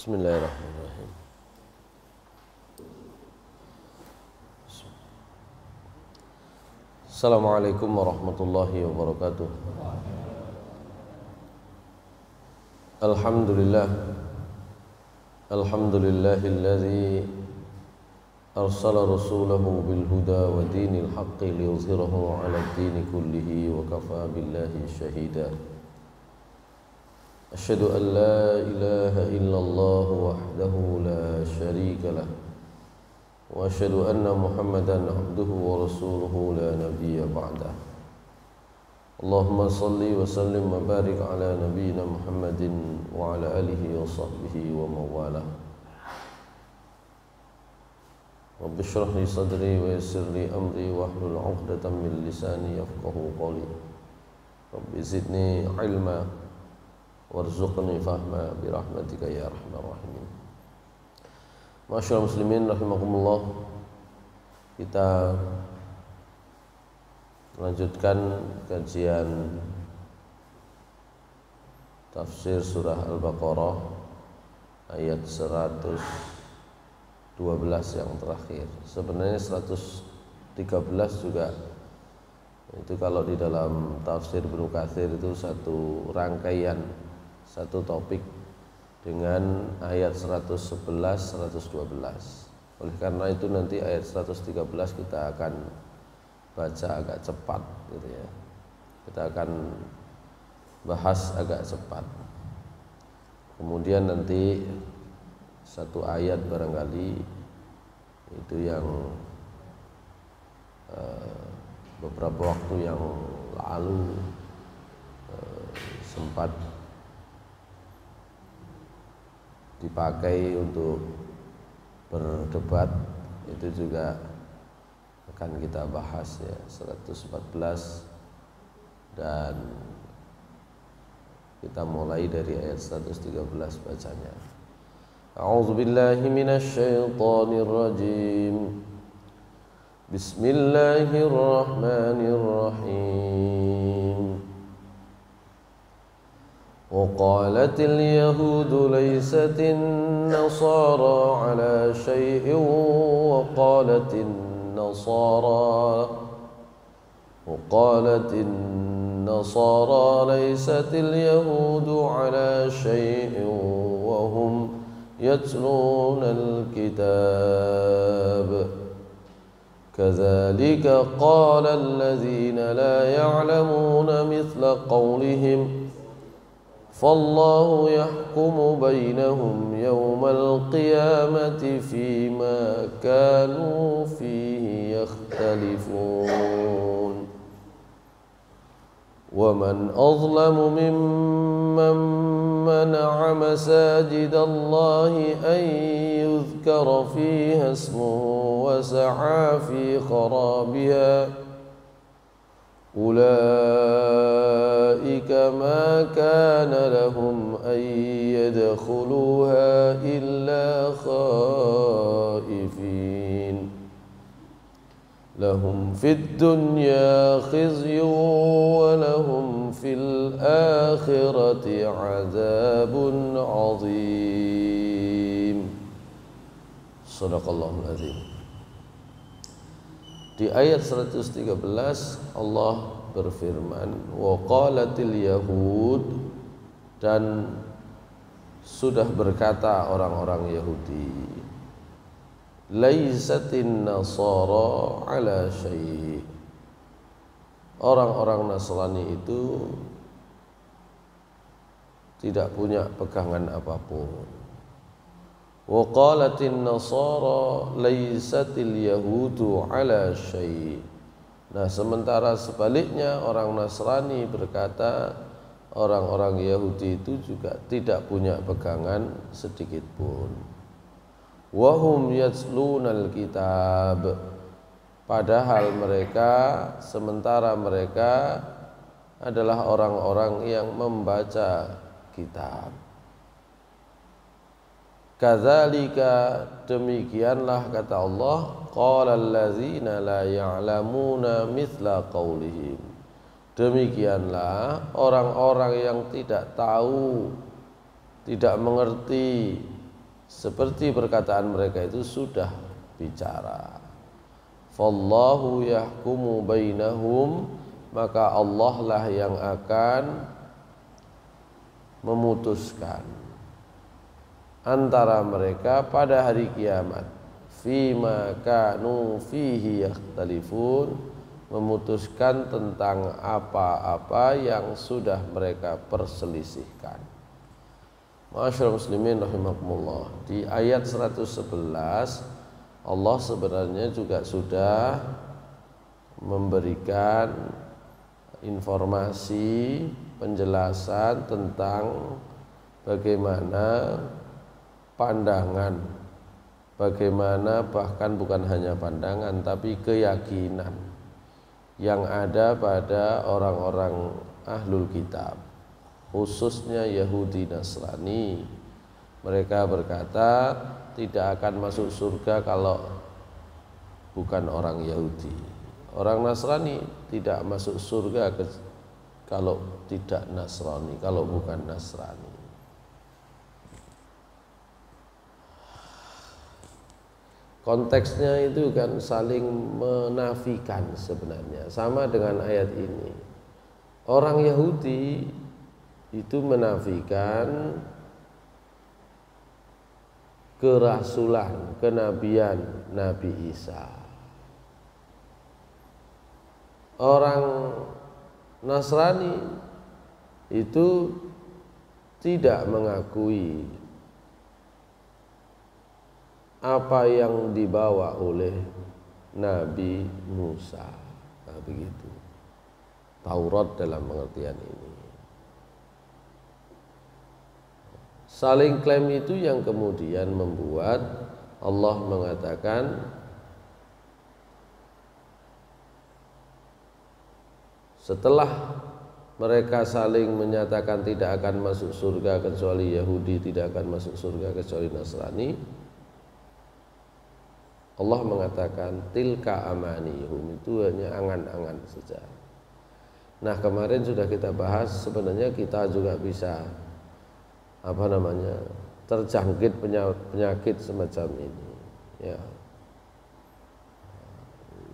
Bismillahirrahmanirrahim. Assalamualaikum warahmatullahi wabarakatuh. Alhamdulillah. Alhamdulillahilladzi arsala rasulahu bil huda wa dinil haqqi liyuzhirahu 'alad dini kullihi wa kafa billahi shahida. Asyhadu an la ilaha illallah wahdahu la syarika lah wa asyhadu anna Muhammadan abduhu wa rasuluhu la nabiyya ba'dah. Allahumma salli wa sallim wa barik ala nabiyyina Muhammadin wa ala alihi wa sahbihi wa mawalah. Rabbi shrah li sadri wa yassir li amri wahlul 'uqdatam min lisani yafqahu qawli. Rabbi zidni ilma warzuqni fahma birahmatika ya arhamar rahimin. Masyaallah muslimin rahimakumullah. Kita lanjutkan kajian tafsir surah Al-Baqarah ayat 112 yang terakhir. Sebenarnya 113 juga itu kalau di dalam tafsir Ibnu Katsir itu satu rangkaian, satu topik dengan ayat 111, 112. Oleh karena itu nanti ayat 113 kita akan baca agak cepat gitu ya. Kita akan bahas agak cepat. Kemudian nanti satu ayat barangkali itu yang beberapa waktu yang lalu sempat dipakai untuk berdebat, itu juga akan kita bahas ya, 114, dan kita mulai dari ayat 113 bacanya. A'udzubillahi minasyaitonir rajim. Bismillahirrahmanirrahim. وقالت اليهود ليست النصارى على شيء وقالت النصارى ليست اليهود على شيء وهم يتلون الكتاب كذلك قال الذين لا يعلمون مثل قولهم فالله يحكم بينهم يوم القيامة فيما كانوا فيه يختلفون ومن أظلم ممن منع مساجد الله أن يذكر فيها اسمه وسعى في خرابها أولئك ما كان لهم أن يدخلوها إلا خائفين لهم في الدنيا خزي ولهم في الآخرة عذاب عظيم. Shadaqallahul Azim. Di ayat 113 Allah berfirman, wa qalatil yahud, dan sudah berkata orang-orang Yahudi, laisatin nasara ala syai', orang-orang Nasrani itu tidak punya pegangan apapun. Wa qalatin nasara laisatil yahudu ala syai'. Nah, sementara sebaliknya orang Nasrani berkata orang-orang Yahudi itu juga tidak punya pegangan sedikit pun. Wa hum yatlunal kitab, padahal sementara mereka adalah orang-orang yang membaca kitab. Kadzalika, demikianlah kata Allah, qala allazina la ya'lamuna mithla qaulihim, Demikianlah orang-orang yang tidak tahu, tidak mengerti seperti perkataan mereka itu sudah bicara. Fallahu yahkumu bainahum, maka Allah lah yang akan memutuskan antara mereka pada hari kiamat. Fima kanu fihi yakhtalifun, memutuskan tentang apa-apa yang sudah mereka perselisihkan. Ma'asyiral muslimin rahimakumullah, di ayat 111 Allah sebenarnya juga sudah memberikan informasi, penjelasan tentang bagaimana pandangan, bagaimana bahkan bukan hanya pandangan tapi keyakinan yang ada pada orang-orang ahlul kitab, khususnya Yahudi Nasrani. Mereka berkata tidak akan masuk surga kalau bukan orang Yahudi. Orang Nasrani tidak masuk surga kalau tidak Nasrani, kalau bukan Nasrani. Konteksnya itu kan saling menafikan sebenarnya, sama dengan ayat ini. Orang Yahudi itu menafikan kerasulan, kenabian Nabi Isa. Orang Nasrani itu tidak mengakui apa yang dibawa oleh Nabi Musa. Nah, begitu. Taurat dalam pengertian ini. Saling klaim itu yang kemudian membuat Allah mengatakan setelah mereka saling menyatakan tidak akan masuk surga kecuali Yahudi, tidak akan masuk surga kecuali Nasrani, Allah mengatakan tilka amanihum, itu hanya angan-angan saja. Nah, kemarin sudah kita bahas, sebenarnya kita juga bisa terjangkit penyakit semacam ini, ya.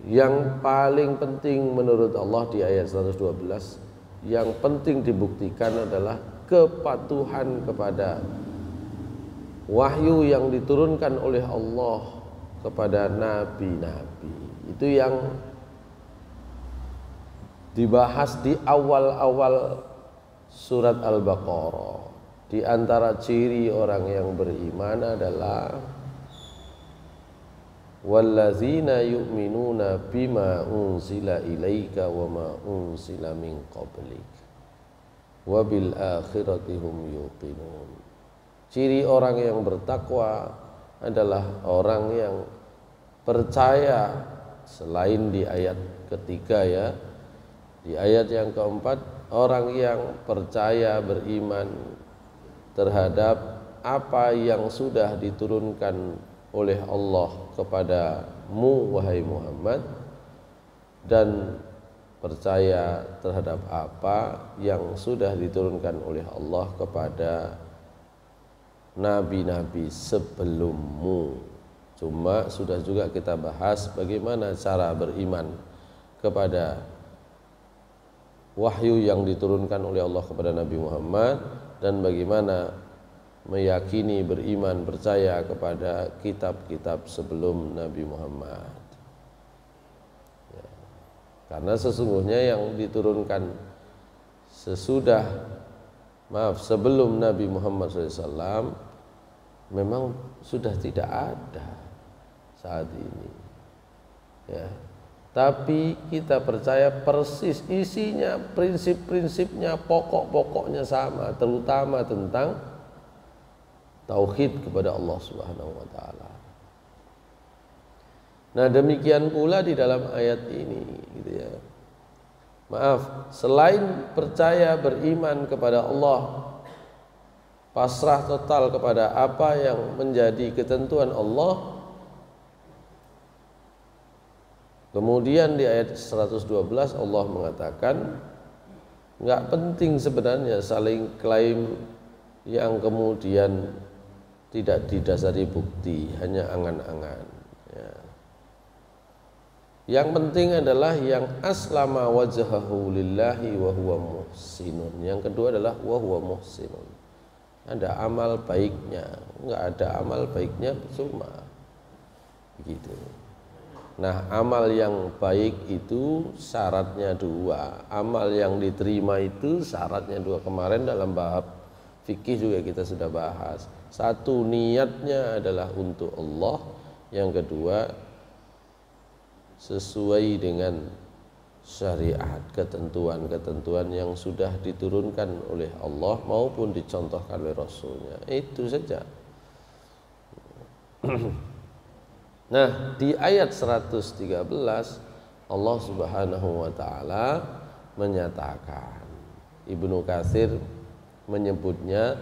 Yang paling penting menurut Allah di ayat 112, yang penting dibuktikan adalah kepatuhan kepada wahyu yang diturunkan oleh Allah kepada nabi-nabi. Itu yang dibahas di awal-awal surat Al-Baqarah. Di antara ciri orang yang beriman adalah wallazina yu'minuna bima unzila ilaika wa ma unzila min qablik wa bil akhirati hum yuqinun. Ciri orang yang bertakwa adalah orang yang percaya, selain di ayat ketiga ya, di ayat yang keempat, orang yang percaya, beriman terhadap apa yang sudah diturunkan oleh Allah kepadamu wahai Muhammad, dan percaya terhadap apa yang sudah diturunkan oleh Allah kepada nabi-nabi sebelummu. Cuma sudah juga kita bahas bagaimana cara beriman kepada wahyu yang diturunkan oleh Allah kepada Nabi Muhammad, dan bagaimana meyakini, beriman, percaya kepada kitab-kitab sebelum Nabi Muhammad, ya. Karena sesungguhnya yang diturunkan sebelum Nabi Muhammad SAW memang sudah tidak ada saat ini, ya. Tapi kita percaya persis isinya, prinsip-prinsipnya, pokok-pokoknya sama, terutama tentang tauhid kepada Allah Subhanahu wa taala. Nah, demikian pula di dalam ayat ini, gitu ya. Maaf, selain percaya, beriman kepada Allah, pasrah total kepada apa yang menjadi ketentuan Allah, kemudian di ayat 112 Allah mengatakan nggak penting sebenarnya saling klaim yang kemudian tidak didasari bukti, hanya angan-angan. Ya. Yang penting adalah yang aslama wajhahu lillahi wa huwa muhsinun. Yang kedua adalah wa huwa muhsinun. Ada amal baiknya, enggak ada amal baiknya percuma. Begitu. Nah, amal yang baik itu syaratnya dua. Amal yang diterima itu syaratnya dua. Kemarin dalam bab fikih juga kita sudah bahas. Satu, niatnya adalah untuk Allah. Yang kedua, sesuai dengan syariat, ketentuan-ketentuan yang sudah diturunkan oleh Allah maupun dicontohkan oleh Rasulnya. Itu saja. Nah, di ayat 113 Allah Subhanahu wa taala menyatakan, Ibnu Katsir menyebutnya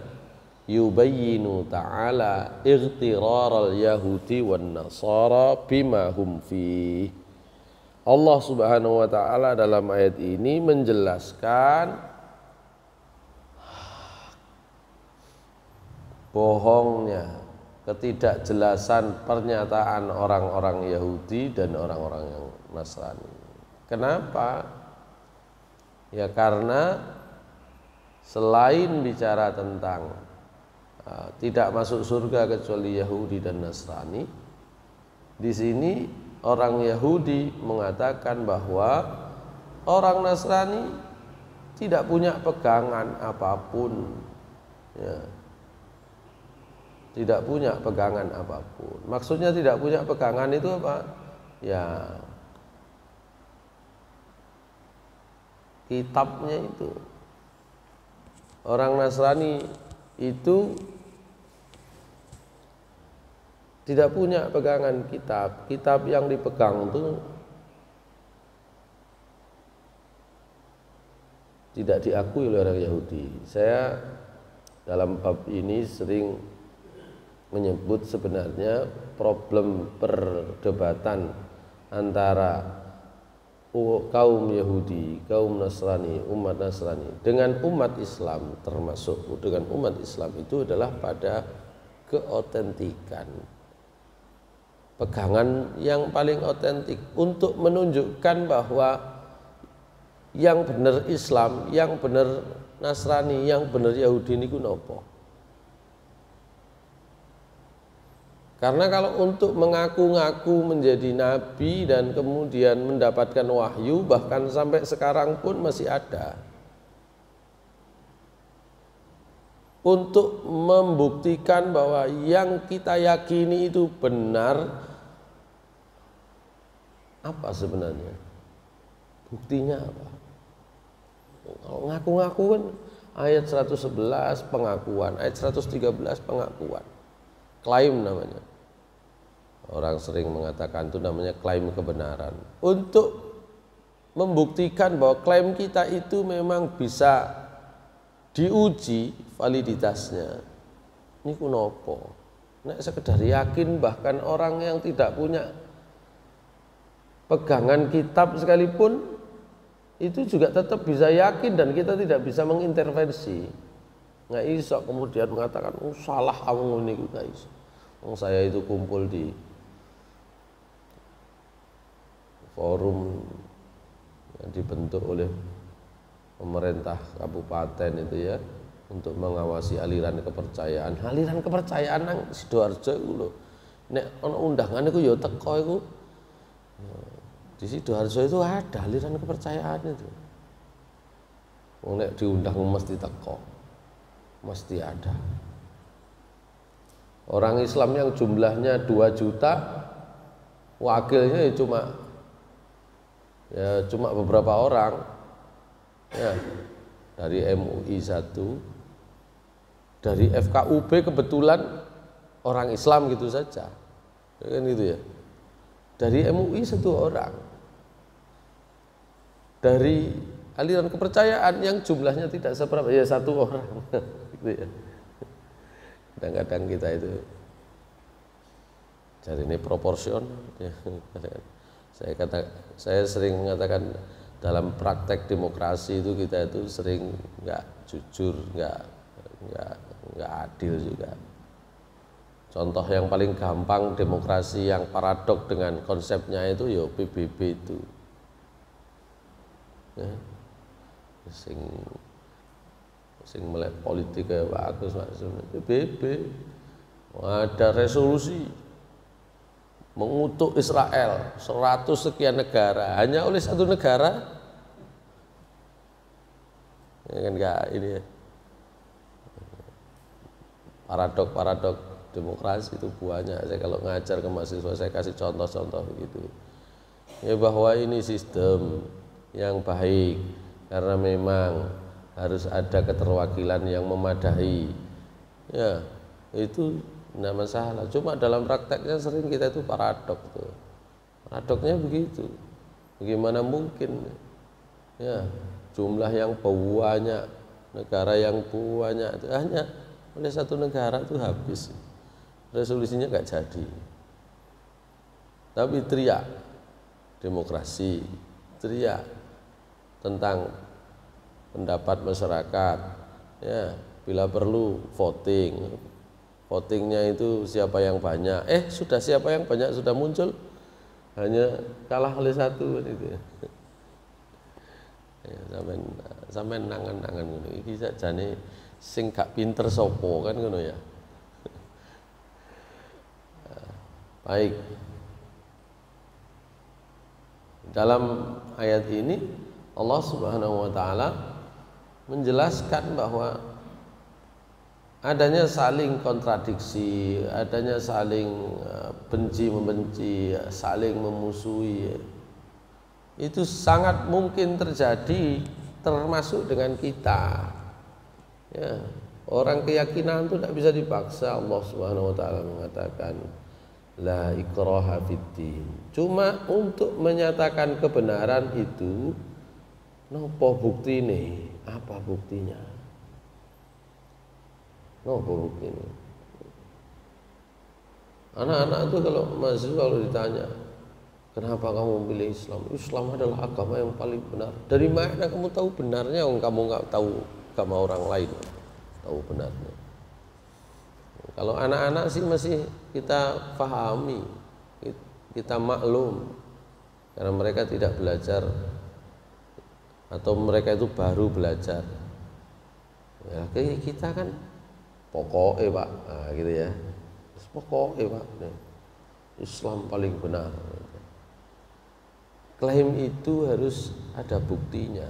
yubayyinu ta'ala ightirar al-yahudi wan nasara bima hum fi. Allah Subhanahu wa taala dalam ayat ini menjelaskan bohongnya, ketidakjelasan pernyataan orang-orang Yahudi dan orang-orang yang Nasrani. Kenapa? Ya karena selain bicara tentang tidak masuk surga kecuali Yahudi dan Nasrani, di sini orang Yahudi mengatakan bahwa orang Nasrani tidak punya pegangan apapun, ya. Tidak punya pegangan apapun. Maksudnya tidak punya pegangan itu apa? Ya, kitabnya itu. Orang Nasrani itu tidak punya pegangan kitab. Kitab yang dipegang itu tidak diakui oleh orang Yahudi. Saya dalam bab ini sering menyebut sebenarnya problem perdebatan antara kaum Yahudi, kaum Nasrani, umat Nasrani dengan umat Islam, termasuk dengan umat Islam itu adalah pada keotentikan. Pegangan yang paling otentik untuk menunjukkan bahwa yang benar Islam, yang benar Nasrani, yang benar Yahudi niku napa? Karena kalau untuk mengaku-ngaku menjadi nabi dan kemudian mendapatkan wahyu, bahkan sampai sekarang pun masih ada. Untuk membuktikan bahwa yang kita yakini itu benar, apa sebenarnya? Buktinya apa? Kalau ngaku-ngaku kan ayat 111 pengakuan, ayat 113 pengakuan. Klaim namanya. Orang sering mengatakan itu namanya klaim kebenaran. Untuk membuktikan bahwa klaim kita itu memang bisa diuji validitasnya. Ini kunopo. Nek sekedar yakin, bahkan orang yang tidak punya pegangan kitab sekalipun itu juga tetap bisa yakin dan kita tidak bisa mengintervensi. Nggak iso kemudian mengatakan salah kamu ini, nggak iso. Saya itu kumpul di forum yang dibentuk oleh pemerintah kabupaten itu ya untuk mengawasi aliran kepercayaan. Aliran kepercayaan nang Sidoarjo iku lho. Nek ana undangan iku ya teko iku. Di Sidoarjo itu ada aliran kepercayaan itu. Wong nek diundang mesti teko. Mesti ada. Orang Islam yang jumlahnya 2 juta, wakilnya ya cuma beberapa orang. Ya, dari MUI 1, dari FKUB kebetulan orang Islam gitu saja. Ya kan gitu ya. Dari MUI 1 orang. Dari aliran kepercayaan yang jumlahnya tidak seberapa, ya 1 orang. Gitu ya. Kadang-kadang kita itu cari ini proporsional. Ya. Saya sering mengatakan dalam praktek demokrasi itu kita itu sering nggak jujur, nggak adil juga. Contoh yang paling gampang demokrasi yang paradok dengan konsepnya itu ya PBB itu. Ya. Sing melek politik kayak Pak Agus maksudnya PBB. Ada resolusi mengutuk Israel 100 sekian negara hanya oleh satu negara. Ya kan enggak ini ya. Paradok demokrasi itu banyak. Saya kalau ngajar ke mahasiswa saya kasih contoh-contoh begitu. Ya bahwa ini sistem yang baik karena memang harus ada keterwakilan yang memadai. Ya, itu tidak masalah. Cuma dalam prakteknya sering kita itu paradok tuh. Paradoknya begitu. Bagaimana mungkin ya jumlah yang banyak, negara yang banyak itu hanya oleh satu negara itu habis. Resolusinya nggak jadi. Tapi teriak demokrasi, teriak tentang pendapat masyarakat, ya bila perlu voting, votingnya itu siapa yang banyak, sudah siapa yang banyak sudah muncul, hanya kalah oleh satu itu. Ya, sampai nangan-nangan ngono iki sakjane sing gak pinter sopo kan ngono ya. Baik. Dalam ayat ini Allah Subhanahu wa taala menjelaskan bahwa adanya saling kontradiksi, adanya saling benci membenci, saling memusuhi. Itu sangat mungkin terjadi termasuk dengan kita. Ya, orang keyakinan itu tidak bisa dipaksa. Allah Subhanahu wa taala mengatakan la ikraha fiddin. Cuma untuk menyatakan kebenaran itu nopo buktine? Apa buktinya? Nopo buktine? Anak-anak itu kalau mahasiswa kalau ditanya, kenapa kamu pilih Islam? Islam adalah agama yang paling benar. Dari mana kamu tahu benarnya? Kamu nggak tahu agama orang lain, tahu benarnya. Kalau anak-anak sih masih kita pahami, kita maklum, karena mereka tidak belajar atau mereka itu baru belajar. Ya, kita kan pokoknya Pak, nah, gitu ya. Pokoknya Pak, Islam paling benar. Klaim itu harus ada buktinya.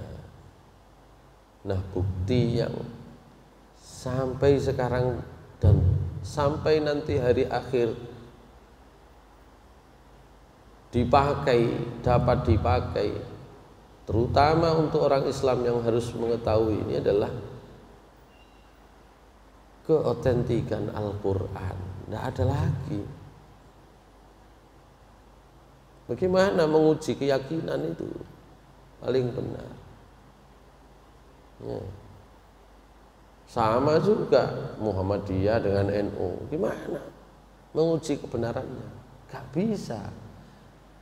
Nah, bukti yang sampai sekarang dan sampai nanti hari akhir dapat dipakai, terutama untuk orang Islam yang harus mengetahui ini adalah keotentikan Al-Quran. Tidak ada lagi. Bagaimana menguji keyakinan itu paling benar? Ya. Sama juga Muhammadiyah dengan NU. Gimana menguji kebenarannya? Gak bisa.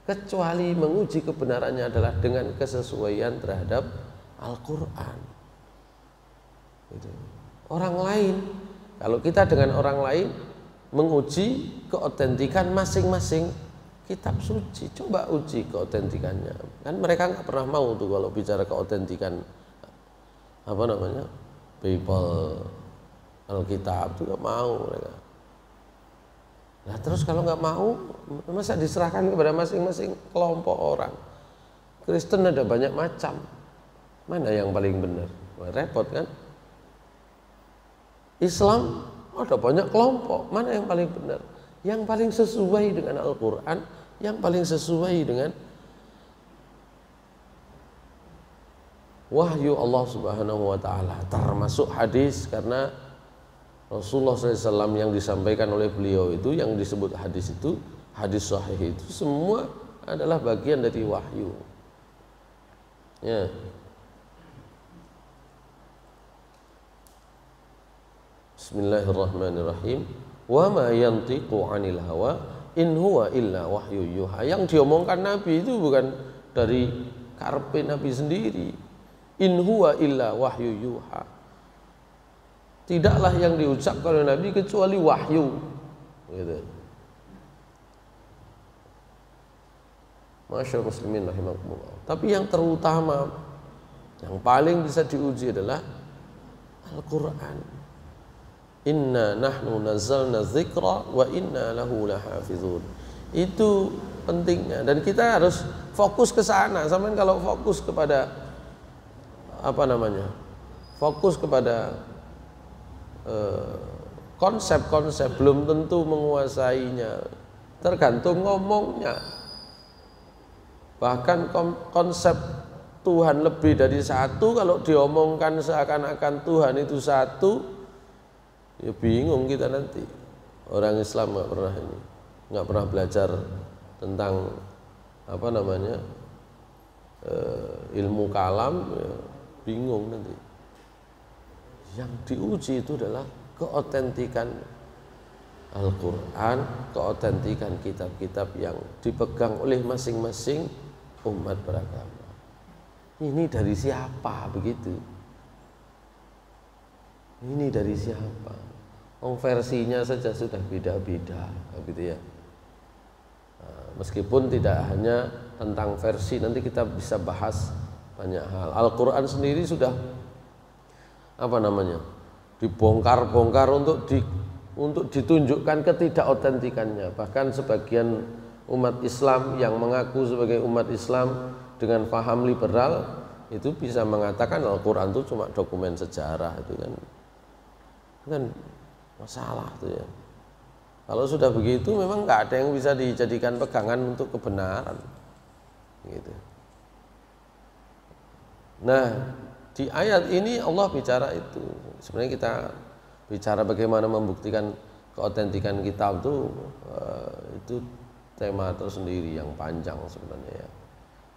Kecuali menguji kebenarannya adalah dengan kesesuaian terhadap Al-Quran. Gitu. Orang lain, kalau kita dengan orang lain menguji keotentikan masing-masing kitab suci, coba uji keotentikannya. Kan mereka nggak pernah mau tuh kalau bicara keotentikan apa namanya Bible, Alkitab juga mau mereka. Nah terus kalau nggak mau, masa diserahkan kepada masing-masing kelompok orang? Kristen ada banyak macam, mana yang paling benar? Wah, repot kan? Islam ada banyak kelompok, mana yang paling benar? Yang paling sesuai dengan Al-Quran, yang paling sesuai dengan wahyu Allah Subhanahu wa taala, termasuk hadis, karena Rasulullah SAW yang disampaikan oleh beliau itu, yang disebut hadis itu, hadis sahih itu semua adalah bagian dari wahyu. Ya. Bismillahirrahmanirrahim. Wa ma yantiqu 'anil hawa in huwa illa wahyu yuha. Yang diomongkan Nabi itu bukan dari karepe Nabi sendiri. In huwa illa wahyu yuha. Tidaklah yang diucapkan oleh Nabi kecuali wahyu. gitu. Masyaallah muslimin rahimakumullah. Tapi yang terutama, yang paling bisa diuji adalah Al-Quran. Inna nahnu nazzalna dzikra wa inna lahu lahafizun. Itu pentingnya, dan kita harus fokus ke sana. Sampai kalau fokus kepada fokus kepada konsep-konsep, belum tentu menguasainya, tergantung ngomongnya. Bahkan konsep Tuhan lebih dari satu, kalau diomongkan seakan-akan Tuhan itu satu, ya bingung kita nanti. Orang Islam nggak pernah belajar tentang ilmu kalam, ya bingung nanti. Yang diuji itu adalah keotentikan Al-Quran, keotentikan kitab-kitab yang dipegang oleh masing-masing umat beragama. Ini dari siapa begitu? Ini dari siapa? Versinya saja sudah beda-beda, gitu ya. Meskipun tidak hanya tentang versi, nanti kita bisa bahas banyak hal. Al-Quran sendiri sudah dibongkar-bongkar untuk ditunjukkan ketidakotentikannya. Bahkan sebagian umat Islam yang mengaku sebagai umat Islam dengan paham liberal itu bisa mengatakan Al-Quran itu cuma dokumen sejarah, itu kan masalah itu ya. Kalau sudah begitu memang nggak ada yang bisa dijadikan pegangan untuk kebenaran, gitu. Nah, di ayat ini Allah bicara itu. Sebenarnya kita bicara bagaimana membuktikan keotentikan kitab itu tema tersendiri yang panjang sebenarnya ya.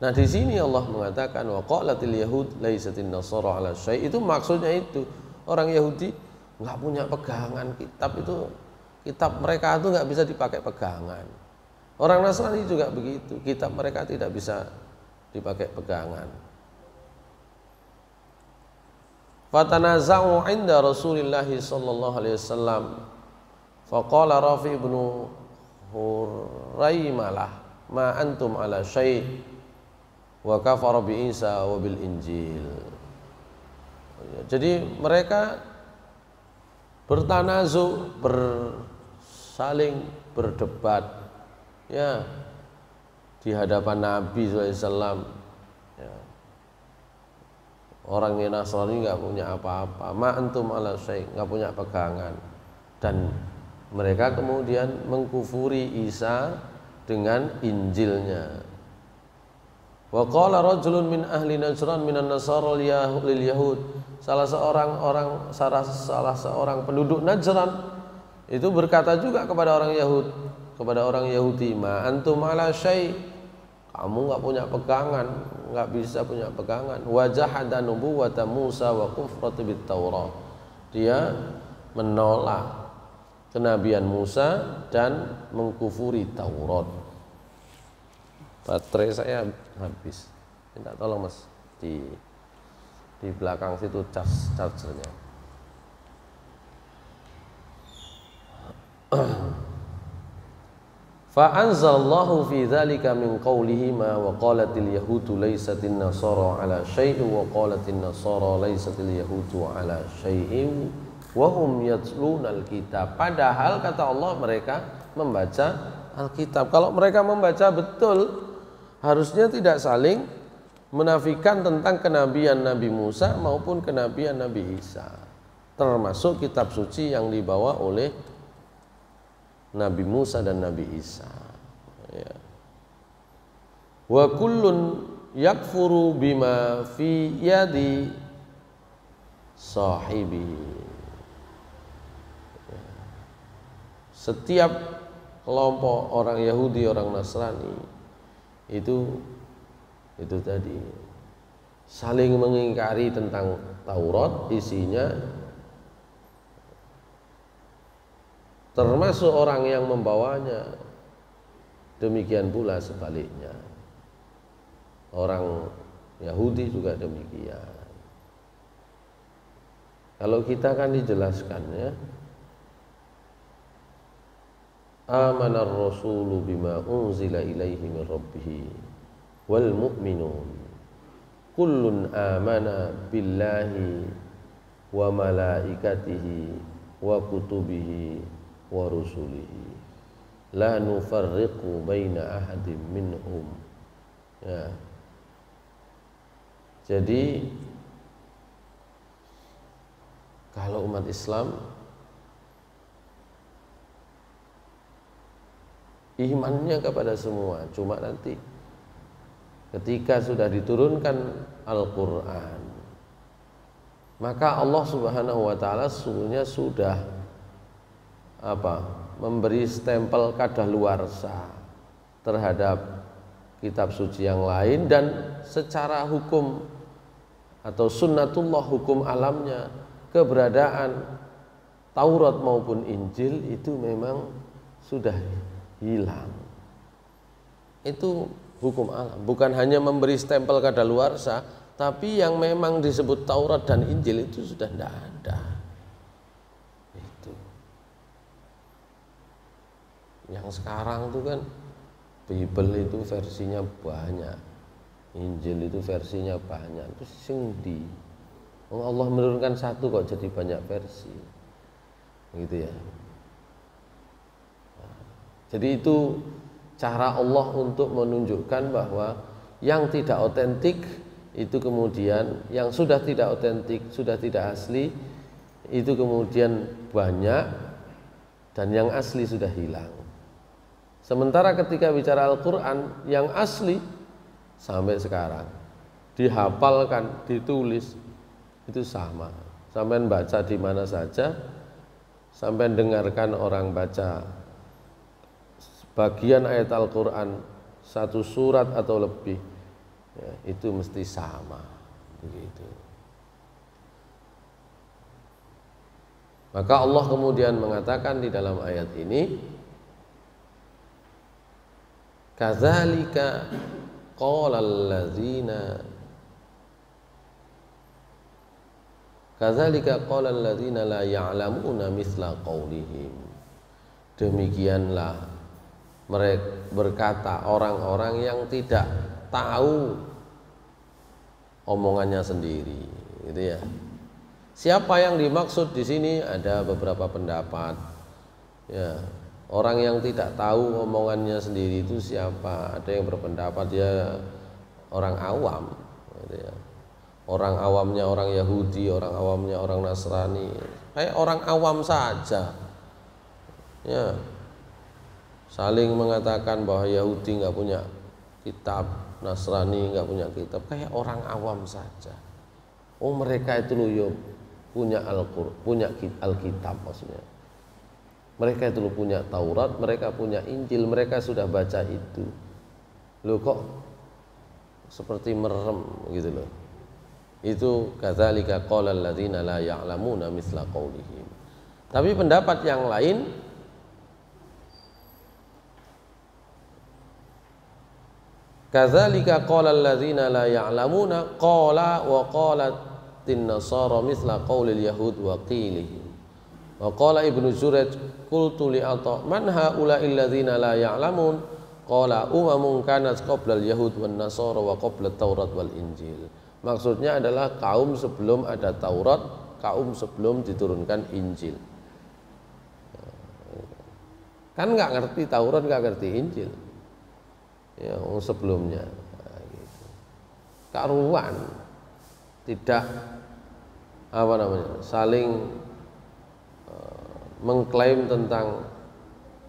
Nah, di sini Allah mengatakan wa qalatil yahud laisatin nasara ala syai', itu maksudnya itu orang Yahudi nggak punya pegangan kitab itu. Kitab mereka itu nggak bisa dipakai pegangan. Orang Nasrani juga begitu, kitab mereka tidak bisa dipakai pegangan. Fatanaza'u 'inda Rasulillah sallallahu alaihi wasallam. Faqala Rafi' ibn Huraimalah ma antum ala syai' wa kafara bi Isa wa bil Injil. Jadi mereka bertanazu, saling berdebat ya di hadapan Nabi SAW. Ya. Orang Nasrani nggak punya apa-apa, ma antum ala syai', nggak punya pegangan, dan mereka kemudian mengkufuri Isa dengan Injilnya. Wa qala rajulun min ahli Najran minan nasara lil yahud. Salah seorang penduduk Najran itu berkata juga kepada orang Yahudi, ma antum ala syai', kamu nggak punya pegangan, nggak bisa punya pegangan. Wa jahada nubuwwata Musa wa kufrata bit Taurat. Dia menolak kenabian Musa dan mengkufuri Taurat. Baterai saya habis, minta tolong Mas di belakang situ chargernya. Fa anzalallahu fi dzalika min qawlihi ma wa qalatil yahudu laysatin nasara ala syai'in wa qalatin nasara laysatil yahudu ala syai'in wa hum yatlunal kitab. Padahal kata Allah mereka membaca Alkitab. Kalau mereka membaca betul, harusnya tidak saling menafikan tentang kenabian Nabi Musa maupun kenabian Nabi Isa, termasuk kitab suci yang dibawa oleh Nabi Musa dan Nabi Isa. Ya. Wa kullun yakfuru bima fi yadi sahibi. Ya. Setiap kelompok orang Yahudi, orang Nasrani itu tadi saling mengingkari tentang Taurat, isinya termasuk orang yang membawanya. Demikian pula sebaliknya, orang Yahudi juga demikian. Kalau kita kan dijelaskan ya, Amanar rasulu bima unzila ilaihi min rabbih wal mu'minun kullun amana billahi wa malaikatihi wa kutubihi wa rusulihi la nufarriqu baina ahadin minhum. Ya. Jadi kalau umat Islam imannya kepada semua, cuma nanti ketika sudah diturunkan Al-Quran, maka Allah Subhanahu wa ta'ala sesungguhnya sudah memberi stempel kadaluarsa terhadap kitab suci yang lain, dan secara hukum atau sunnatullah, hukum alamnya, keberadaan Taurat maupun Injil itu memang sudah hilang. Itu hukum alam, bukan hanya memberi stempel kadaluarsa, tapi yang memang disebut Taurat dan Injil itu sudah tidak ada. Itu yang sekarang itu kan Bible itu versinya banyak, Injil itu versinya banyak. Itu sing di Allah menurunkan satu kok jadi banyak versi, gitu ya. Jadi itu cara Allah untuk menunjukkan bahwa yang tidak otentik itu kemudian, yang sudah tidak otentik, sudah tidak asli, itu kemudian banyak, dan yang asli sudah hilang. Sementara ketika bicara Al-Quran, yang asli sampai sekarang dihafalkan, ditulis, itu sama. Sampai baca di mana saja, sampai dengarkan orang baca bagian ayat Al-Quran satu surat atau lebih, ya, itu mesti sama, begitu. Maka Allah kemudian mengatakan di dalam ayat ini, kadzalika qala alladzina la ya'lamuna mithla qaulihim. Demikianlah mereka berkata orang-orang yang tidak tahu omongannya sendiri, gitu ya. Siapa yang dimaksud di sini? Ada beberapa pendapat. Ya, orang yang tidak tahu omongannya sendiri itu siapa? Ada yang berpendapat ya orang awam, gitu ya. Orang awamnya orang Yahudi, orang awamnya orang Nasrani, kayak orang awam saja. Ya. Saling mengatakan bahwa Yahudi nggak punya kitab, Nasrani nggak punya kitab, kayak orang awam saja. Oh, mereka itu loh ya punya Al-Qur'an, punya Alkitab maksudnya. Mereka itu loh punya Taurat, mereka punya Injil, mereka sudah baca itu. Loh kok seperti merem gitu loh. Itu kadzalika qala alladzina la ya'lamuna mithla qaulihim. Tapi pendapat yang lain, kadzalika qala alladzina la ya'lamuna qala wa qalatin nasara mithla qaulil yahud wa qilihi. Wa qala Ibnu Jurayj qultu li Atha man haula'il ladzina la ya'lamun qala umamun kanat qabla al yahud wan nasara wa qabla Taurat wal Injil. Maksudnya adalah kaum sebelum ada Taurat, kaum sebelum diturunkan Injil. Kan nggak ngerti Taurat, nggak ngerti Injil. Ya, sebelumnya gitu. Karuan tidak saling mengklaim tentang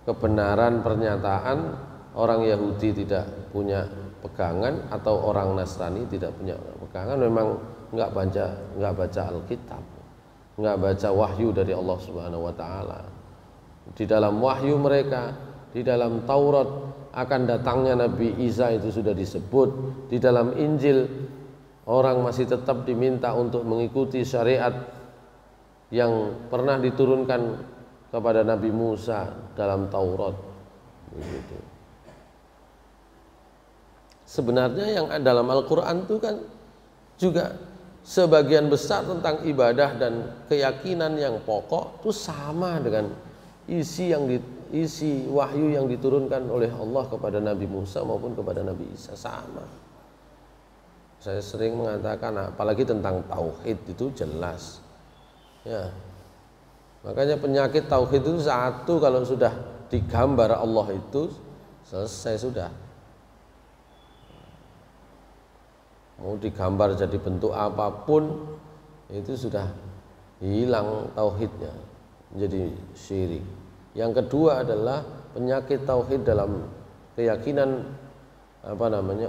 kebenaran pernyataan orang Yahudi tidak punya pegangan atau orang Nasrani tidak punya pegangan. Memang nggak baca Alkitab, nggak baca wahyu dari Allah Subhanahu wa ta'ala. Di dalam wahyu mereka, di dalam Taurat akan datangnya Nabi Isa itu sudah disebut. Di dalam Injil orang masih tetap diminta untuk mengikuti syariat yang pernah diturunkan kepada Nabi Musa dalam Taurat. Begitu. Sebenarnya yang dalam Al-Quran itu kan juga sebagian besar tentang ibadah dan keyakinan yang pokok itu sama dengan isi wahyu yang diturunkan oleh Allah kepada Nabi Musa maupun kepada Nabi Isa sama. Saya sering mengatakan, apalagi tentang tauhid itu jelas. Ya. Makanya penyakit tauhid itu satu, kalau sudah digambar Allah itu selesai sudah. Mau digambar jadi bentuk apapun itu sudah hilang tauhidnya, menjadi syirik. Yang kedua adalah penyakit tauhid dalam keyakinan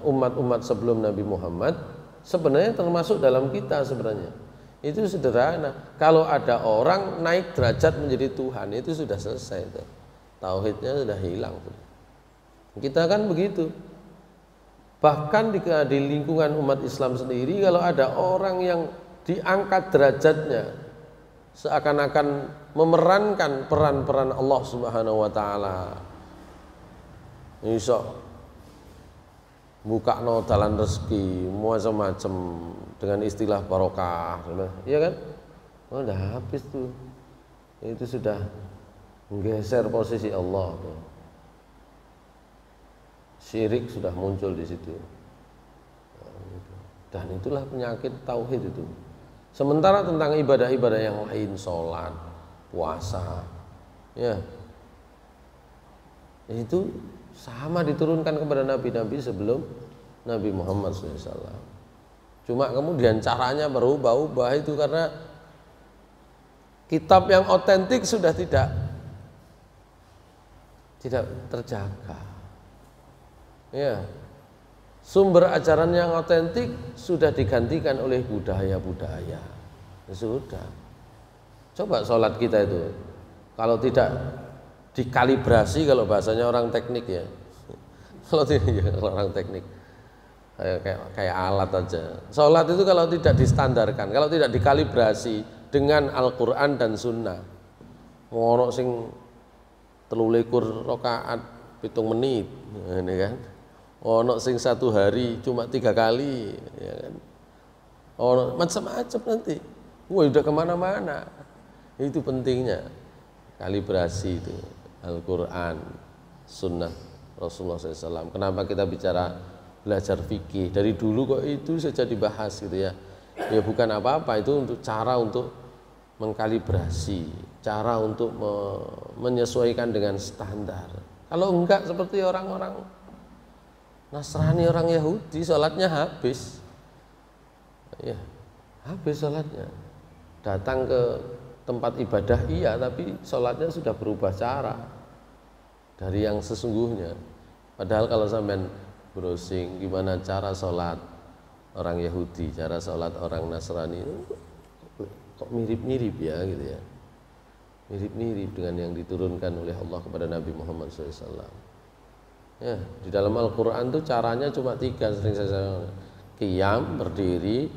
umat-umat sebelum Nabi Muhammad, sebenarnya termasuk dalam kita sebenarnya. Itu sederhana. Kalau ada orang naik derajat menjadi Tuhan, itu sudah selesai itu. Tauhidnya sudah hilang. Kita kan begitu. Bahkan di lingkungan umat Islam sendiri, kalau ada orang yang diangkat derajatnya seakan-akan memerankan peran-peran Allah Subhanahu wa taala, iso buka dalan rezeki macam-macam dengan istilah barokah, iya kan? Oh, udah habis tuh. Itu sudah menggeser posisi Allah tuh. Syirik sudah muncul di situ. Dan itulah penyakit tauhid itu. Sementara tentang ibadah-ibadah yang lain, sholat, puasa, ya, itu sama diturunkan kepada nabi-nabi sebelum Nabi Muhammad SAW. Cuma kemudian caranya berubah-ubah itu karena kitab yang otentik sudah tidak terjaga. Ya, sumber ajaran yang otentik sudah digantikan oleh budaya-budaya. Sudah. Coba sholat kita itu, kalau tidak dikalibrasi, kalau bahasanya orang teknik ya, kalau tidak ya, orang teknik kayak alat aja. Sholat itu kalau tidak distandarkan, kalau tidak dikalibrasi dengan Al-Quran dan Sunnah, ngono sing 23 rakaat 7 menit, ini kan. Ono sing 1 hari cuma 3 kali, ya kan. Ono macam-macam nanti. Wah, udah kemana-mana. Itu pentingnya kalibrasi itu Al-Quran, Sunnah Rasulullah SAW. Kenapa kita bicara belajar fikih dari dulu kok itu saja dibahas gitu ya? Ya bukan apa-apa, itu untuk cara untuk mengkalibrasi, cara untuk menyesuaikan dengan standar. Kalau enggak seperti orang-orang Nasrani, orang Yahudi, sholatnya habis, ya habis sholatnya. Datang ke tempat ibadah iya, tapi sholatnya sudah berubah cara dari yang sesungguhnya. Padahal kalau sampean browsing gimana cara sholat orang Yahudi, cara sholat orang Nasrani, kok mirip-mirip ya gitu ya, mirip-mirip dengan yang diturunkan oleh Allah kepada Nabi Muhammad SAW. Ya, di dalam Al-Quran itu caranya cuma 3, sering saya qiyam, berdiri,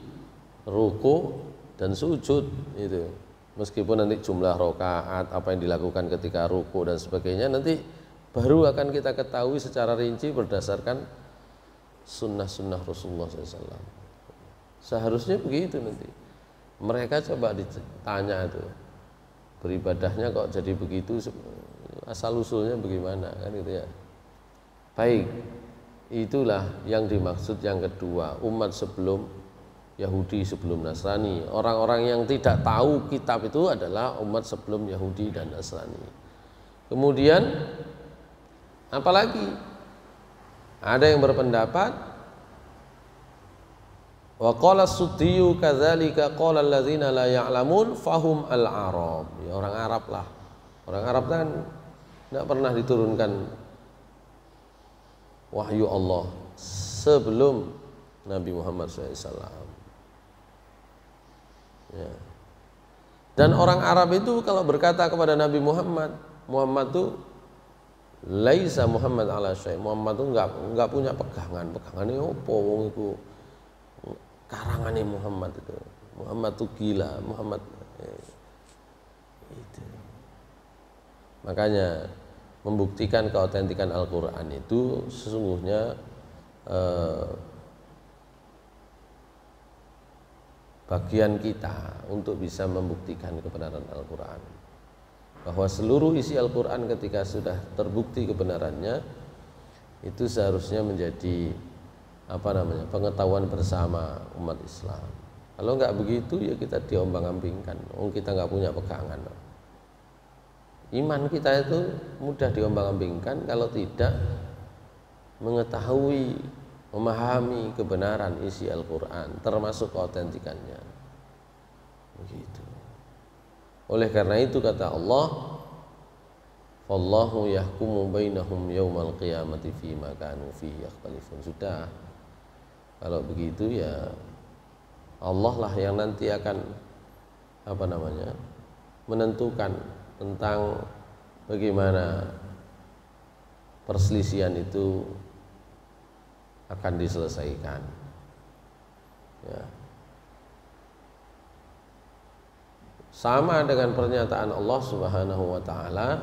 ruku, dan sujud itu. Meskipun nanti jumlah rakaat, apa yang dilakukan ketika ruku dan sebagainya nanti baru akan kita ketahui secara rinci berdasarkan sunnah-sunnah Rasulullah SAW. Seharusnya begitu nanti. Mereka coba ditanya itu, beribadahnya kok jadi begitu, asal usulnya bagaimana kan gitu ya. Baik, itulah yang dimaksud yang kedua, umat sebelum Yahudi, sebelum Nasrani. Orang-orang yang tidak tahu kitab itu adalah umat sebelum Yahudi dan Nasrani. Kemudian apalagi? Ada yang berpendapat wa qala as-Suddiyu kadzalika qala alladzina la ya'lamun fahum al-Arab. Ya, orang Arab lah. Orang Arab kan tidak pernah diturunkan wahyu Allah sebelum Nabi Muhammad SAW. Ya. Dan orang Arab itu kalau berkata kepada Nabi Muhammad, Muhammad itu laisa Muhammad ala syai'. Muhammad itu enggak punya pegangannya apa wong itu karangane Muhammad itu. Muhammad itu gila, Muhammad itu. Makanya membuktikan keautentikan Al-Quran itu sesungguhnya bagian kita untuk bisa membuktikan kebenaran Al-Quran. bahwa seluruh isi Al-Quran ketika sudah terbukti kebenarannya itu seharusnya menjadi pengetahuan bersama umat Islam. Kalau nggak begitu ya kita diombang-ambingkan, kita nggak punya pegangan. Iman kita itu mudah diombang-ambingkan kalau tidak mengetahui, memahami kebenaran isi Al-Quran termasuk keautentikannya. Begitu. Oleh karena itu kata Allah, "Wallahu yahkumu bainahum yaumal qiyamati fima kanu fihi yakhtalifun." Sudah. Kalau begitu ya Allah lah yang nanti akan menentukan tentang bagaimana perselisihan itu akan diselesaikan. Ya. Sama dengan pernyataan Allah Subhanahu wa taala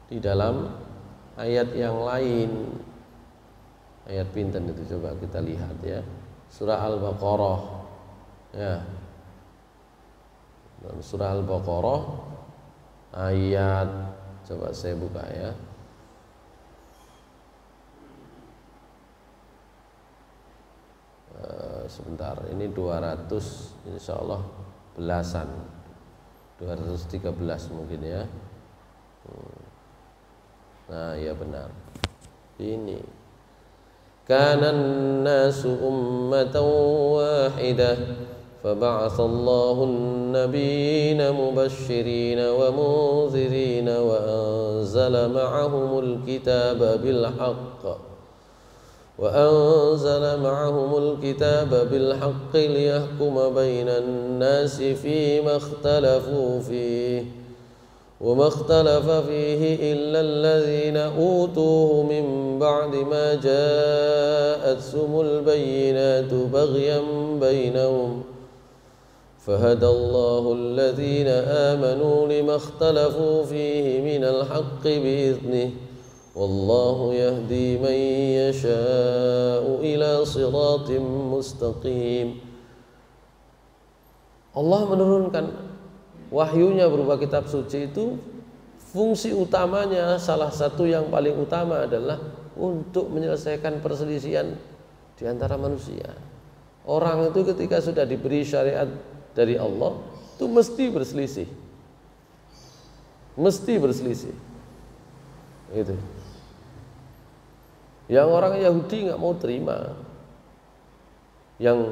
di dalam ayat yang lain. Ayat pinten itu coba kita lihat ya. Surah Al-Baqarah. Ya. Dalam surah Al-Baqarah ayat, coba saya buka ya. Sebentar, ini 200 insyaallah belasan, 213 mungkin ya. Nah ya benar, ini kanan nasu ummatan wahidah faba'atsallahu an-nabiyina mubashshirina wa munzirina wa anzala ma'ahumul kitaba bil haqq وأنزل معهم الكتاب بالحق ليحكم بين الناس فيما اختلفوا فيه وما اختلف فيه إلا الذين أوتوه من بعد ما جاءتهم البينات بغيا بينهم فهدى الله الذين آمنوا لما اختلفوا فيه من الحق بإذنه Wallahu yahdi man yasha'u ila siratim mustaqim. Allah menurunkan wahyunya berupa kitab suci itu, fungsi utamanya, salah satu yang paling utama adalah untuk menyelesaikan perselisihan di antara manusia. Orang itu ketika sudah diberi syariat dari Allah itu mesti berselisih. Mesti berselisih. Gitu. Yang orang Yahudi nggak mau terima yang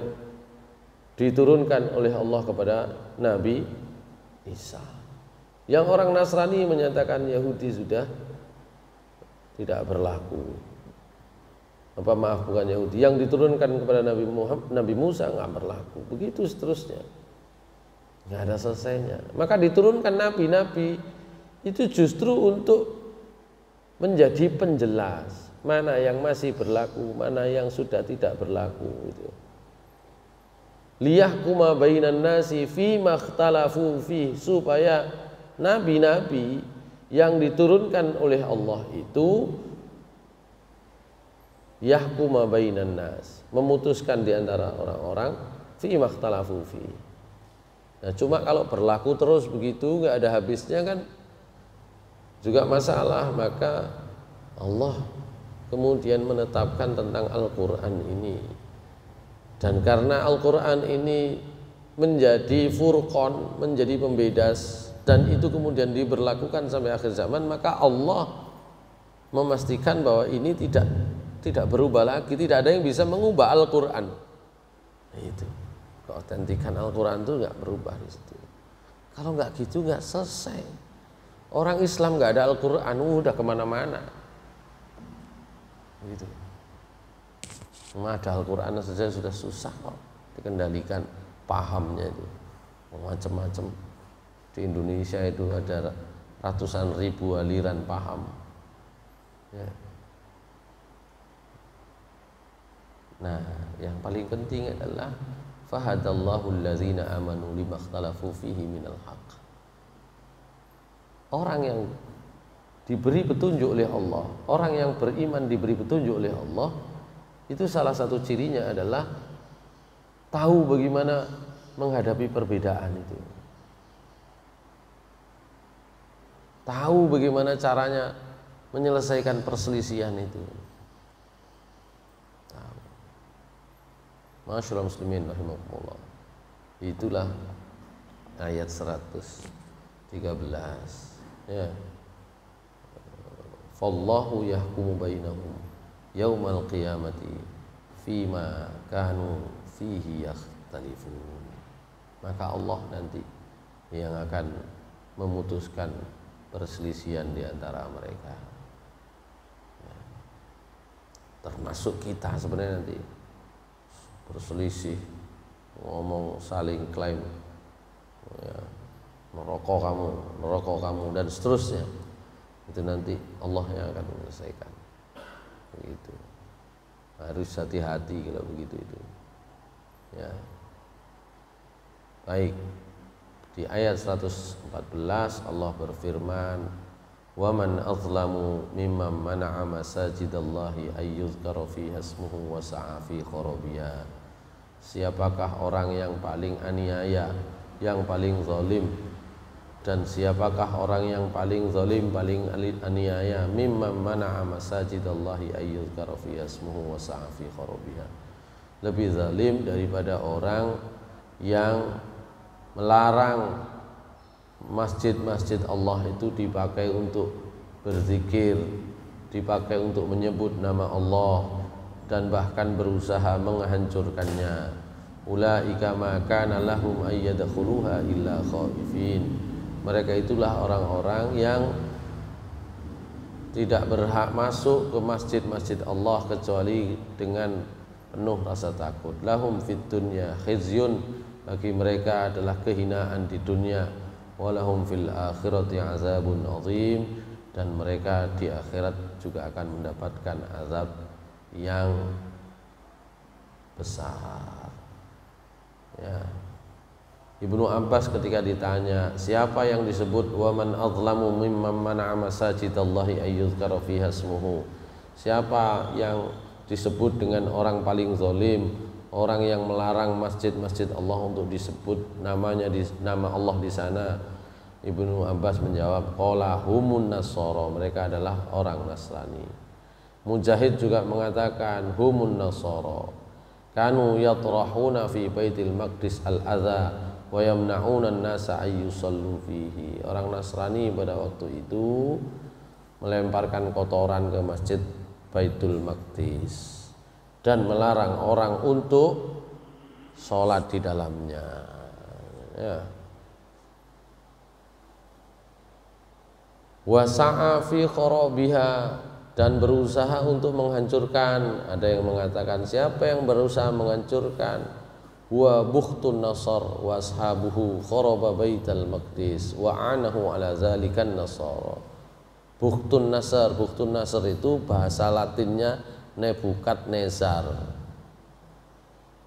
diturunkan oleh Allah kepada Nabi Isa. Yang orang Nasrani menyatakan Yahudi sudah tidak berlaku. Bukan Yahudi. Yang diturunkan kepada Nabi Musa nggak berlaku. Begitu seterusnya. Nggak ada selesainya. Maka diturunkan nabi-nabi itu justru untuk menjadi penjelas mana yang masih berlaku, mana yang sudah tidak berlaku gitu. Liyahkuma bainan nasi fi makhtalafu fi, supaya nabi-nabi yang diturunkan oleh Allah itu yahkuma bainan nas, memutuskan di antara orang-orang fi makhtalafu fi. Nah, cuma kalau berlaku terus begitu enggak ada habisnya kan juga masalah. Maka Allah kemudian menetapkan tentang Al-Quran ini, dan karena Al-Quran ini menjadi furqan, menjadi pembeda, dan itu kemudian diberlakukan sampai akhir zaman, maka Allah memastikan bahwa ini tidak berubah lagi, tidak ada yang bisa mengubah Al-Quran. Nah, itu keautentikan Al-Quran itu nggak berubah di situ. Kalau nggak gitu nggak selesai. Orang Islam nggak ada Al-Quran udah kemana-mana. Gitu. Cuma ada Al-Quran saja sudah susah kok dikendalikan pahamnya itu macam-macam. Di Indonesia itu ada ratusan ribu aliran paham ya. Nah yang paling penting adalah fahadallahu allazina amanu limakhtalafu fihi minal haqq. Orang yang diberi petunjuk oleh Allah, orang yang beriman diberi petunjuk oleh Allah, itu salah satu cirinya adalah tahu bagaimana menghadapi perbedaan itu. tahu bagaimana caranya menyelesaikan perselisihan itu. Tahu. Masyaallah muslimin rahimakumullah. Itulah ayat 113. Ya. Fallahu yahkumu bainahum yaumal qiyamati fima kanu fihi yakhtalifun. Maka Allah nanti yang akan memutuskan perselisihan di antara mereka. Ya. Termasuk kita sebenarnya nanti berselisih, ngomong saling klaim, ya, merokok kamu dan seterusnya. Itu nanti Allah yang akan menyelesaikan. Begitu. Harus hati-hati kalau begitu itu. Ya. Baik. Di ayat 114 Allah berfirman, "Wa man azlamu mimman mana'a masajidallahi ay yuzkara fiha ismuhu wa sa'a fi kharabiha." Siapakah orang yang paling aniaya, yang paling zalim? Dan siapakah orang yang paling zalim, paling aniaya? Mimman mana'a masajidallahi ay yuzkara fiha ismuhu wa sa'a fi kharabiha. Lebih zalim daripada orang yang melarang masjid-masjid Allah itu dipakai untuk berzikir, dipakai untuk menyebut nama Allah, dan bahkan berusaha menghancurkannya. Ulaika ma kana lahum ay yadkhuluha illa khaifin. Mereka itulah orang-orang yang tidak berhak masuk ke masjid-masjid Allah kecuali dengan penuh rasa takut. Lahum fid dunya khizyun, bagi mereka adalah kehinaan di dunia. Walahum fil akhirati azabun azim, dan mereka di akhirat juga akan mendapatkan azab yang besar. Ya. Ibnu Abbas ketika ditanya siapa yang disebut wa man azlamu mimman mana'a masajidallahi ay yuzkara fiha ismuhu, siapa yang disebut dengan orang paling zalim, orang yang melarang masjid-masjid Allah untuk disebut namanya, nama Allah di sana. Ibnu Abbas menjawab, qala humun nasara, mereka adalah orang Nasrani. Mujahid juga mengatakan humun nasara kanu yatrahuna fi baitil maqdis al-adza wa yamna'una an-nasa ay yusallu fihi. Orang Nasrani pada waktu itu melemparkan kotoran ke masjid Baitul Maqdis dan melarang orang untuk sholat di dalamnya. Ya. Wa sa'a fi kharabiha, dan berusaha untuk menghancurkan. Ada yang mengatakan siapa yang berusaha menghancurkan? Wa bukhtun nasar wa ashabuhu kharaba baital maqdis wa anahu ala zalikan nasara. Bukhtun nasar itu bahasa Latinnya Nebukadnezar.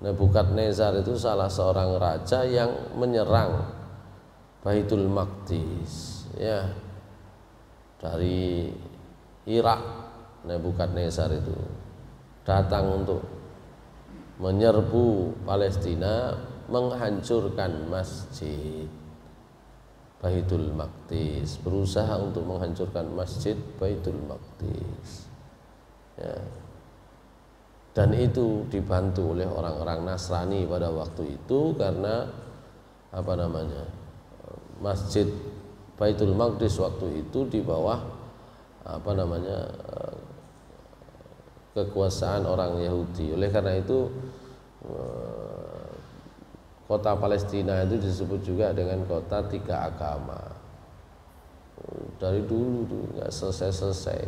Nebukadnezar itu salah seorang raja yang menyerang Baitul Maqdis, ya, dari Irak. Nebukadnezar itu datang untuk menyerbu Palestina, menghancurkan masjid Baitul Maqdis, berusaha untuk menghancurkan masjid Baitul Maqdis. Ya. Dan itu dibantu oleh orang-orang Nasrani pada waktu itu karena masjid Baitul Maqdis waktu itu di bawah kekuasaan orang Yahudi. Oleh karena itu kota Palestina itu disebut juga dengan kota tiga agama. Dari dulu tuh nggak selesai,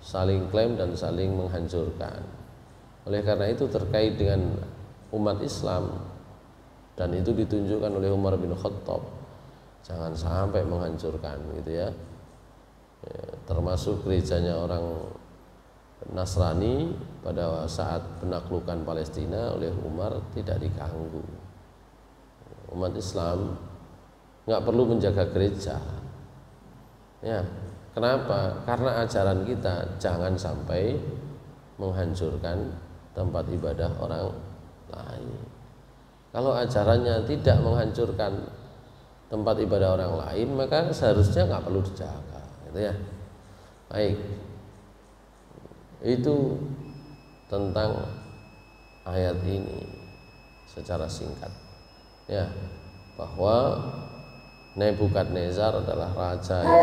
saling klaim dan saling menghancurkan. Oleh karena itu terkait dengan umat Islam, dan itu ditunjukkan oleh Umar bin Khattab, jangan sampai menghancurkan, gitu ya. Termasuk gerejanya orang Nasrani pada saat penaklukan Palestina oleh Umar tidak diganggu. Umat Islam nggak perlu menjaga gereja. Ya, kenapa? Karena ajaran kita jangan sampai menghancurkan tempat ibadah orang lain. Kalau ajarannya tidak menghancurkan tempat ibadah orang lain, maka seharusnya nggak perlu dijaga, gitu ya. Baik, itu tentang ayat ini secara singkat, ya, bahwa Nebukadnezar adalah raja yang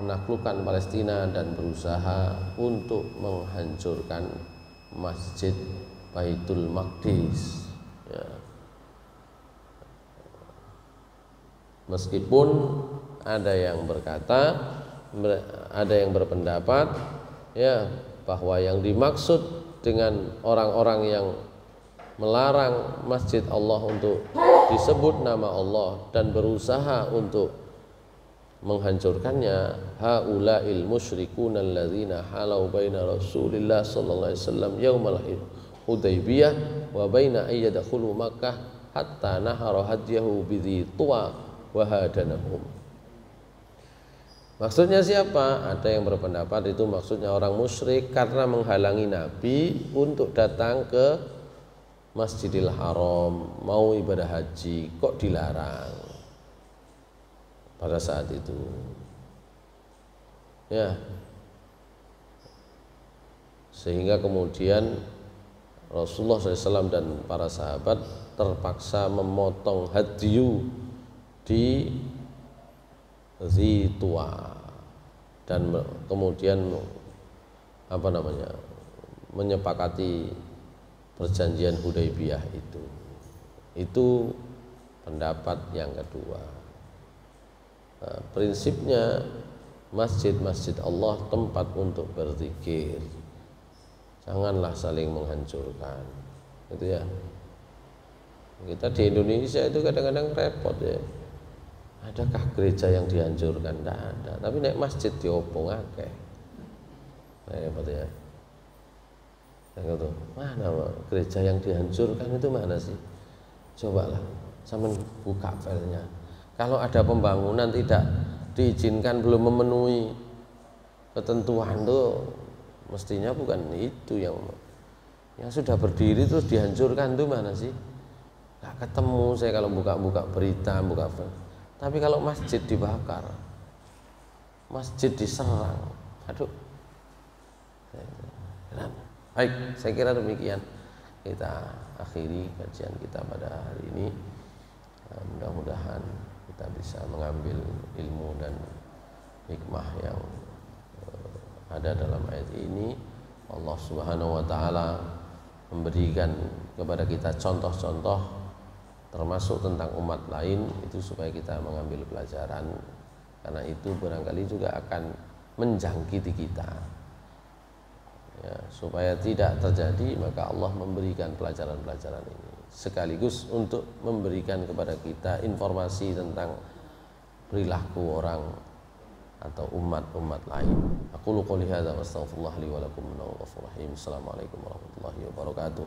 menaklukkan Palestina dan berusaha untuk menghancurkan Masjid Baitul Maqdis, ya. Meskipun ada yang berkata, ada yang berpendapat, ya, bahwa yang dimaksud dengan orang-orang yang melarang masjid Allah untuk disebut nama Allah dan berusaha untuk menghancurkannya, haula'il musyrikuna alladzina halau baina Rasulillah sallallahu alaihi wasallam yaumal Hudaybiyah wa baina ayyadkhulu Makkah hatta nahara hadyahu bidhi tuwa wa hadanahum. Maksudnya siapa? Ada yang berpendapat itu maksudnya orang musyrik karena menghalangi Nabi untuk datang ke Masjidil Haram, mau ibadah haji, kok dilarang pada saat itu, ya, sehingga kemudian Rasulullah SAW dan para sahabat terpaksa memotong hadyu di Zituwa dan kemudian menyepakati perjanjian Hudaybiyah itu. Itu pendapat yang kedua. Nah, prinsipnya masjid-masjid Allah tempat untuk berzikir, janganlah saling menghancurkan, gitu ya. Kita di Indonesia itu kadang-kadang repot, ya. Adakah gereja yang dihancurkan? Tidak ada. Tapi naik masjid diopong akeh. Repot, ya. Yang itu, mana gereja yang dihancurkan itu mana sih? Cobalah, sama buka filenya. Kalau ada pembangunan tidak diizinkan, belum memenuhi ketentuan tuh, mestinya bukan itu yang sudah berdiri terus dihancurkan tuh mana sih? Gak ketemu saya kalau buka-buka berita, buka film. Tapi kalau masjid dibakar, masjid diserang, aduh. Baik, saya kira demikian. Kita akhiri kajian kita pada hari ini. Mudah-mudahan kita bisa mengambil ilmu dan hikmah yang ada dalam ayat ini. Allah Subhanahu wa taala memberikan kepada kita contoh-contoh termasuk tentang umat lain itu supaya kita mengambil pelajaran, karena itu barangkali juga akan menjangkiti kita, ya, supaya tidak terjadi, maka Allah memberikan pelajaran-pelajaran ini sekaligus untuk memberikan kepada kita informasi tentang perilaku orang atau umat-umat lain. Aqulu qouli hadza wa astaghfirullah li wa lakum. Assalamualaikum warahmatullahi wabarakatuh.